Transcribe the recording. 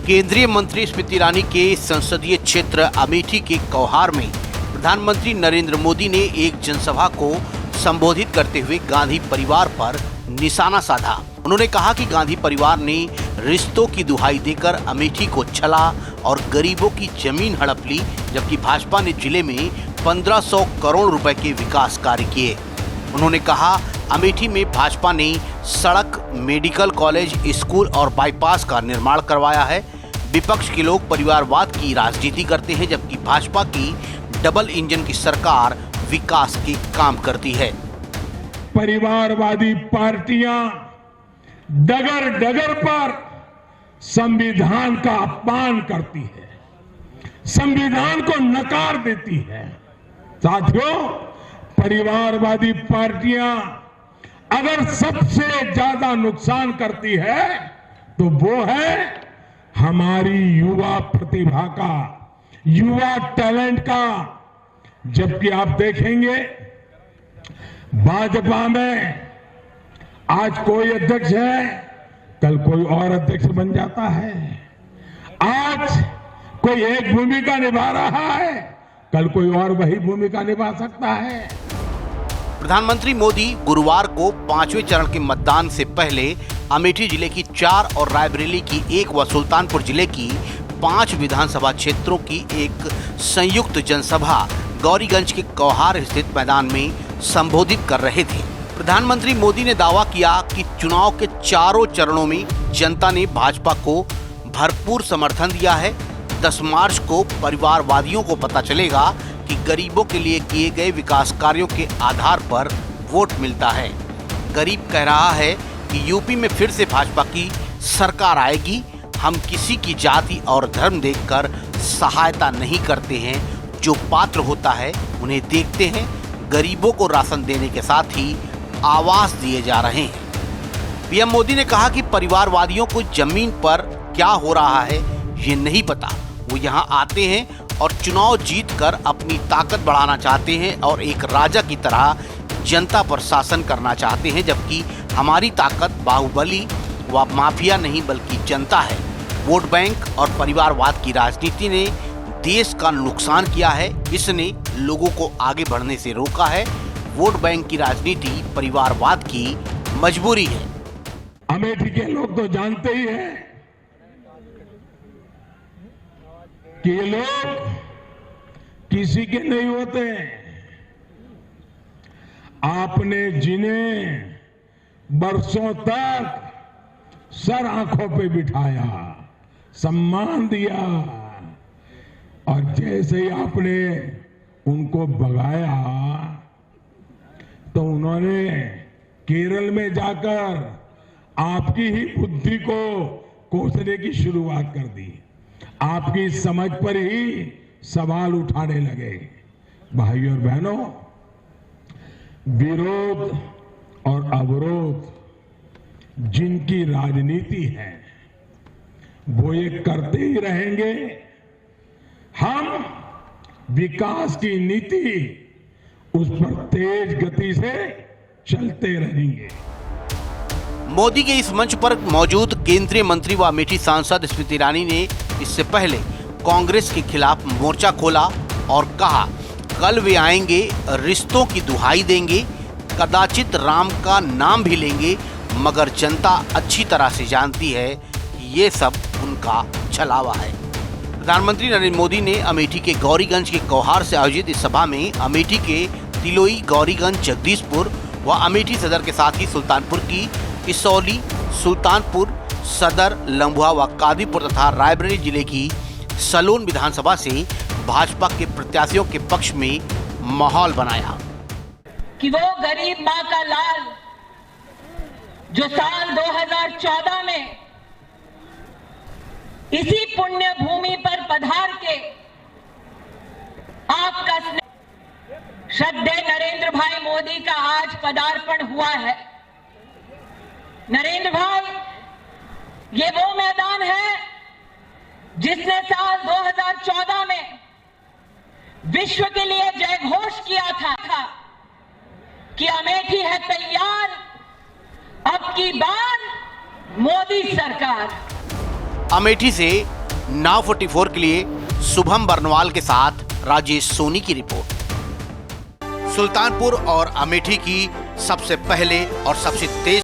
केंद्रीय मंत्री स्मृति ईरानी के संसदीय क्षेत्र अमेठी के कौहार में प्रधानमंत्री नरेंद्र मोदी ने एक जनसभा को संबोधित करते हुए गांधी परिवार पर निशाना साधा। उन्होंने कहा कि गांधी परिवार ने रिश्तों की दुहाई देकर अमेठी को छला और गरीबों की जमीन हड़प ली, जबकि भाजपा ने जिले में 1500 करोड़ रुपए के विकास कार्य किए। उन्होंने कहा, अमेठी में भाजपा ने सड़क, मेडिकल कॉलेज, स्कूल और बाईपास का निर्माण करवाया है। विपक्ष के लोग परिवारवाद की राजनीति करते हैं, जबकि भाजपा की डबल इंजन की सरकार विकास के काम करती है। परिवारवादी पार्टियां डगर डगर पर संविधान का अपमान करती है, संविधान को नकार देती है। साथियों, परिवारवादी पार्टियां अगर सबसे ज्यादा नुकसान करती है तो वो है हमारी युवा प्रतिभा का, युवा टैलेंट का। जबकि आप देखेंगे भाजपा में आज कोई अध्यक्ष है, कल कोई और अध्यक्ष बन जाता है। आज कोई एक भूमिका निभा रहा है, कल कोई और वही भूमिका निभा सकता है। प्रधानमंत्री मोदी गुरुवार को 5वें चरण के मतदान से पहले अमेठी जिले की 4 और रायबरेली की 1 व सुल्तानपुर जिले की 5 विधानसभा क्षेत्रों की एक संयुक्त जनसभा गौरीगंज के कौहार स्थित मैदान में संबोधित कर रहे थे। प्रधानमंत्री मोदी ने दावा किया कि चुनाव के चारों चरणों में जनता ने भाजपा को भरपूर समर्थन दिया है। 10 मार्च को परिवारवादियों को पता चलेगा कि गरीबों के लिए किए गए विकास कार्यों के आधार पर वोट मिलता है। गरीब कह रहा है कि यूपी में फिर से भाजपा की सरकार आएगी। हम किसी की जाति और धर्म देखकर सहायता नहीं करते हैं, जो पात्र होता है उन्हें देखते हैं। गरीबों को राशन देने के साथ ही आवास दिए जा रहे हैं। पीएम मोदी ने कहा कि परिवारवादियों को जमीन पर क्या हो रहा है ये नहीं पता। वो यहाँ आते हैं और चुनाव जीतकर अपनी ताकत बढ़ाना चाहते हैं और एक राजा की तरह जनता पर शासन करना चाहते हैं, जबकि हमारी ताकत बाहुबली व माफिया नहीं बल्कि जनता है। वोट बैंक और परिवारवाद की राजनीति ने देश का नुकसान किया है। इसने लोगों को आगे बढ़ने से रोका है। वोट बैंक की राजनीति परिवारवाद की मजबूरी है। अमेठी के लोग तो जानते ही हैं कि ये लोग किसी के नहीं होते। आपने जिन्हें बरसों तक सर आंखों पे बिठाया, सम्मान दिया, और जैसे ही आपने उनको भगाया तो उन्होंने केरल में जाकर आपकी ही बुद्धि को कोसने की शुरुआत कर दी। आपकी समझ पर ही सवाल उठाने लगे। भाइयों और बहनों, विरोध और अवरोध जिनकी राजनीति है वो ये करते ही रहेंगे। हम विकास की नीति उस पर तेज गति से चलते रहेंगे। मोदी के इस मंच पर मौजूद केंद्रीय मंत्री व अमेठी सांसद स्मृति ईरानी ने इससे पहले कांग्रेस के खिलाफ मोर्चा खोला और कहा, कल वे आएंगे, रिश्तों की दुहाई देंगे, कदाचित राम का नाम भी लेंगे, मगर जनता अच्छी तरह से जानती है ये सब उनका छलावा है। प्रधानमंत्री नरेंद्र मोदी ने अमेठी के गौरीगंज के कौहार से आयोजित इस सभा में अमेठी के तिलोई, गौरीगंज, जगदीशपुर व अमेठी सदर के साथ ही सुल्तानपुर की इसौली, सुल्तानपुर सदर, लंबुआ व कादीपुर तथा रायबरेली जिले की सलोन विधानसभा से भाजपा के प्रत्याशियों के पक्ष में माहौल बनाया कि वो गरीब मां का लाल जो साल 2014 में इसी पुण्य भूमि पर पधार के आपका श्रद्धेय नरेंद्र भाई मोदी का आज पदार्पण हुआ है। नरेंद्र भाई, ये वो मैदान है जिसने साल 2014 में विश्व के लिए जयघोष किया था कि अमेठी है तैयार, अब की बार मोदी सरकार। अमेठी से नाव 44 के लिए शुभम बरनवाल के साथ राजेश सोनी की रिपोर्ट। सुल्तानपुर और अमेठी की सबसे पहले और सबसे तेज